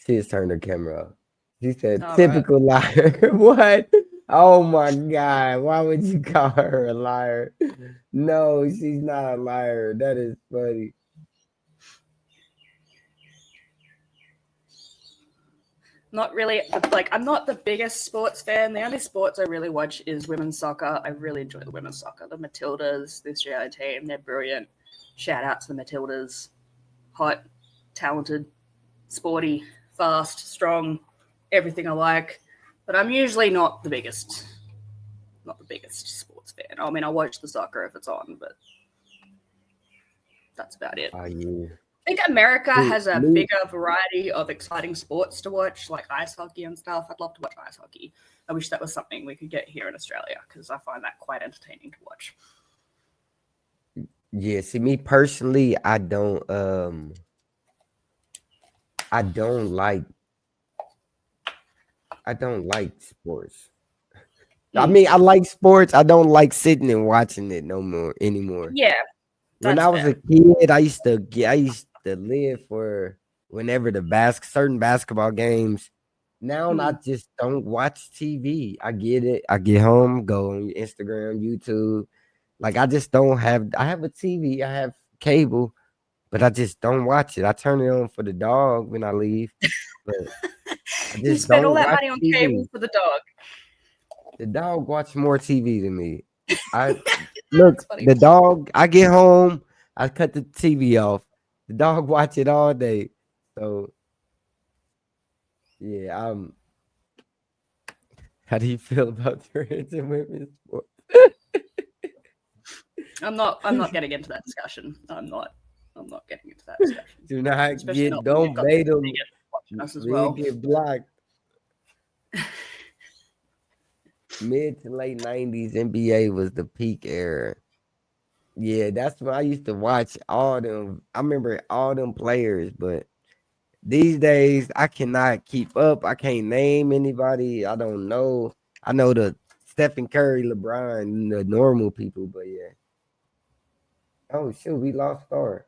She just turned her camera off. She said, "Typical liar." What? Oh my God! Why would you call her a liar? No, she's not a liar. That is funny. Not really. Like, I'm not the biggest sports fan. The only sports I really watch is women's soccer. I really enjoy the women's soccer. The Matildas, the Australian team, they're brilliant. Shout out to the Matildas. Hot, talented, sporty, fast, strong, everything I like. But I'm usually not the biggest sports fan. I mean, I watch the soccer if it's on, but that's about it. Oh, yeah. I think America has a bigger variety of exciting sports to watch, like ice hockey and stuff. I'd love to watch ice hockey. I wish that was something we could get here in Australia because I find that quite entertaining to watch. Yeah, see, me personally, I don't like sports. I mean, I like sports. I don't like sitting and watching it anymore. Yeah. When I was a kid, I used to live for whenever the certain basketball games. Now I just don't watch TV. I get it. I get home, go on Instagram, YouTube. Like I just don't have. I have a TV. I have cable, but I just don't watch it. I turn it on for the dog when I leave. But I just you spend all that money on TV. Cable for the dog. The dog watch more TV than me. Look, the dog. I get home. I cut the TV off. The dog watch it all day. So, yeah. How do you feel about trans and women's sports? I'm not getting into that discussion. I'm not getting into that discussion. Do not don't bait them. Well. Get blocked. Mid to late 90s NBA was the peak era. Yeah, that's when I used to watch all them. I remember all them players, but these days I cannot keep up. I can't name anybody. I don't know. I know the Stephen Curry, LeBron, the normal people, but yeah. Oh shoot, we lost Star.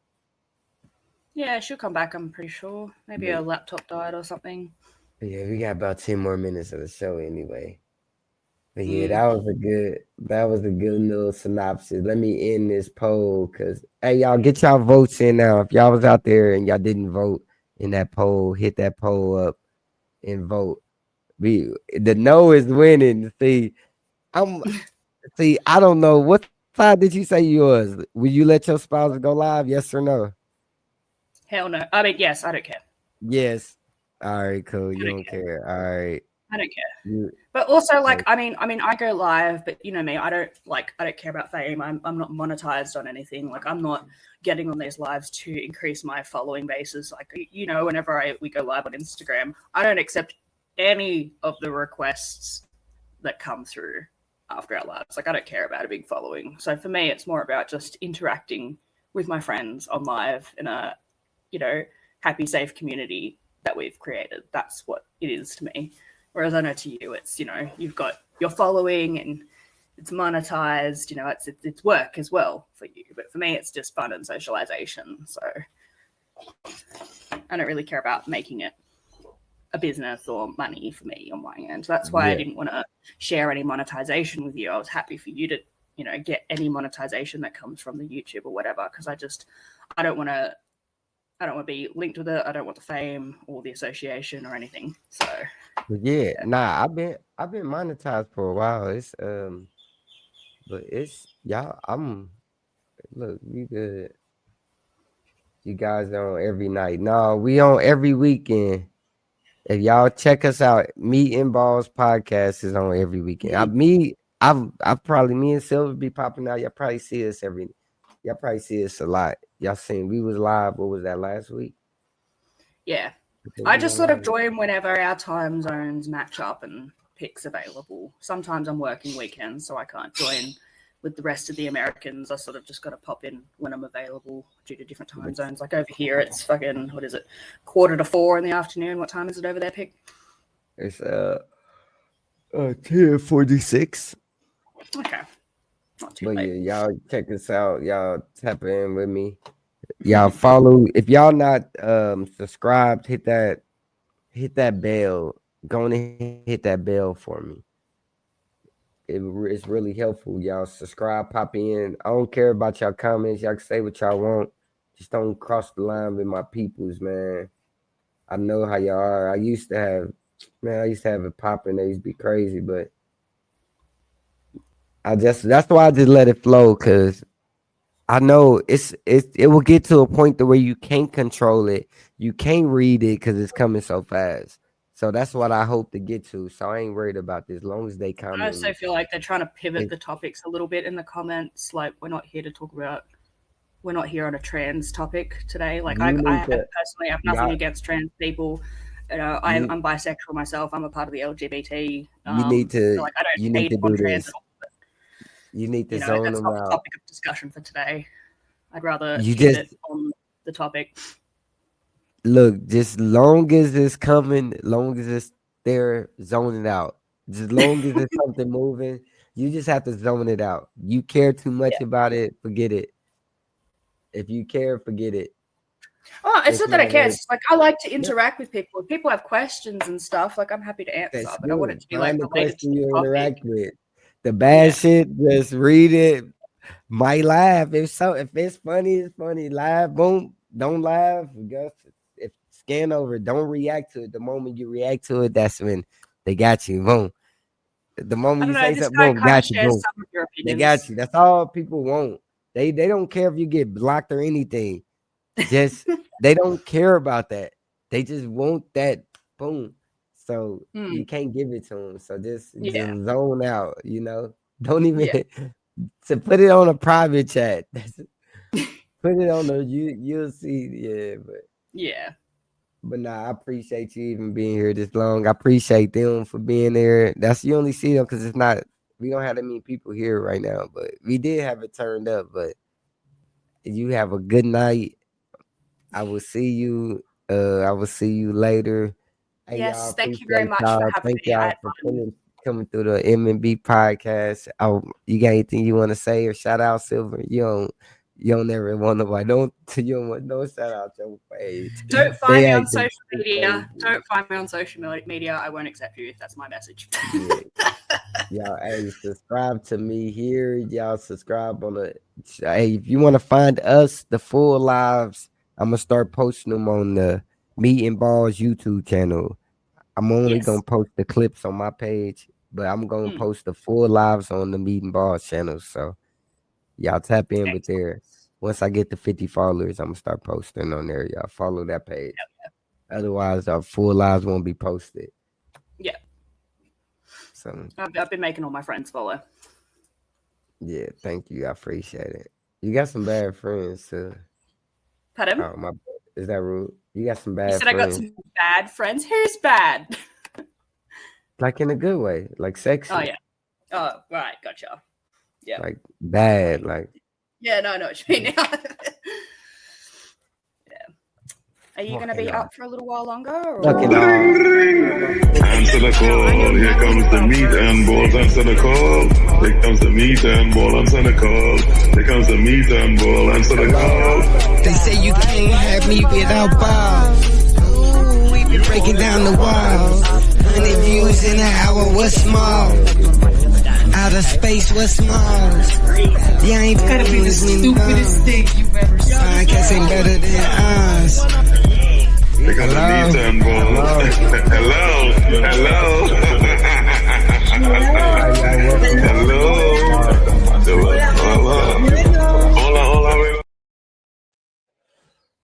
Yeah, she'll come back, I'm pretty sure. Maybe her laptop died or something. Yeah, we got about 10 more minutes of the show anyway. But yeah, Mm. that was a good little synopsis. Let me end this poll because hey y'all get y'all votes in now. If y'all was out there and y'all didn't vote in that poll, hit that poll up and vote. The no is winning. I don't know what side did you say you was. Will you let your spouse go live? Yes or no? Hell no. I mean, yes, I don't care. Yes. All right, cool. I You don't don't care. care. All right. I don't care. You, But also, like, right. I mean, I go live, but you know me, I don't care about fame. I'm not monetized on anything. Like, I'm not getting on these lives to increase my following basis. Like, you know, whenever we go live on Instagram, I don't accept any of the requests that come through after our lives. Like, I don't care about a big following. So for me, it's more about just interacting with my friends on live in a, you know, happy, safe community that we've created. That's what it is to me. Whereas I know to you, it's, you know, you've got your following and it's monetized, you know, it's work as well for you. But for me, it's just fun and socialization. So I don't really care about making it a business or money for me on my end. That's why I Yeah. didn't want to share any monetization with you. I was happy for you to, you know, get any monetization that comes from the YouTube or whatever, because I don't want to be linked with it. I don't want the fame or the association or anything. So But yeah, nah, I've been monetized for a while. But it's y'all. Look, we good. You guys on every night. No, we on every weekend. If y'all check us out, Meat Ballz Podcast is on every weekend. Me and Silver be popping out. Y'all probably see us Y'all probably see us a lot. Y'all seen we was live. What was that last week? yeah, I think I we just went sort of live. join whenever our time zones match up and Pic's available. Sometimes I'm working weekends, so I can't join with the rest of the Americans. I sort of just got to pop in when I'm available due to different time zones. Like over here, it's fucking, what is it, 3:45 in the afternoon. What time is it over there, Pic? It's 10:46. Okay, not too But late. yeah, y'all check us out. Y'all tap in with me. Y'all follow. If y'all not subscribed, hit that bell. Go on and hit that bell for me. It's really helpful. Y'all subscribe, pop in. I don't care about y'all comments. Y'all can say what y'all want. Just don't cross the line with my peoples, man. I know how y'all are. I used to have it popping. They used to be crazy, but that's why I just let it flow because I know it will get to a point to where you can't control it. You can't read it because it's coming so fast. So that's what I hope to get to. So I ain't worried about this. As long as they I also comment, feel like they're trying to pivot if the topics a little bit in the comments. Like, we're not here on a trans topic today. Like, you I need to personally have nothing not against trans people. You know, you I'm bisexual myself. I'm a part of the LGBT. So like, I don't you need hate to on do trans this. at all. But, You need to you know, zone that's them not the out. topic of discussion for today. I'd rather You keep just it on the topic. look, just long as it's coming, long as it's there, zone it out. Just long as it's something moving, you just have to zone it out. You care too Yeah. much about it, forget it. If you care, forget it. Oh, it's It's not that I not care. worth. It's just like I like to Yeah, interact with people. If people have questions and stuff, like I'm happy to answer, that's but I want it good. to be like Find the related to question the you topic. interact with. The bad Yeah. shit, just read it. Might laugh. If it's funny, it's funny. Laugh, boom. Don't laugh. Just if scan over, don't react to it. The moment you react to it, that's when they got you. Boom. The I moment don't you know. say This something, guy boom, kind of got you, shares boom. some of your They got opinions. you. That's all people want. They don't care if you get blocked or anything. Just they don't care about that. They just want that boom. So you Hmm. can't give it to them. So just Yeah. zone out. Don't even Yeah. to put it on a private chat. Put it on the you'll see. Yeah, Yeah. but nah, I appreciate you even being here this long. I appreciate them for being there. That's you only see them because it's not we don't have that many people here right now, but we did have it turned up. But you have a good night. I will see you I will see you later. Hey, Yes, y'all, thank you very appreciate much for y'all. having Thank me. I y'all had for fun. coming through the M&B podcast. Oh, you got anything you want to say or shout out, Silver? You don't ever want nobody. You don't want no shout out your page. Don't They find me on acting social media. crazy. Don't find me on social media. I won't accept you. That's my message. Yeah. Y'all, hey, subscribe to me here. Y'all subscribe on the. Hey, if you want to find us, the full lives, I'm gonna start posting them on the Meat Ballz YouTube channel. I'm only Yes. gonna post the clips on my page, but I'm gonna Mm. post the full lives on the Meat Ballz channel. So y'all tap in with there. Once I get to 50 followers, I'm gonna start posting on there. Y'all follow that page. Otherwise, our full lives won't be posted. Yeah. So I've been making all my friends follow. yeah, thank you. I appreciate it. You got some bad friends too. Pardon? Oh my, is that rude? You got some bad You said friends. I got some bad friends. Who's bad? Like in a good way, like sexy. Oh yeah. Oh right, gotcha. Yeah. Like bad, like. Yeah, no, I know what you mean now. Yeah. Are you going to be up for a little while longer? Or? Answer the call. Here comes the Meat and Ballz. Answer the call. Here comes the Meat and Ballz. Answer the call. Here comes the Meat and Ballz. Answer the call. They say you can't have me without balls. Ooh, we been breaking down the walls. 100 views in an hour, what's small? Outer space, what's small? Yeah, ain't gotta be the stupidest thing you've ever seen. Podcast ain't better than us. Here comes the Meat and Ballz. Hello.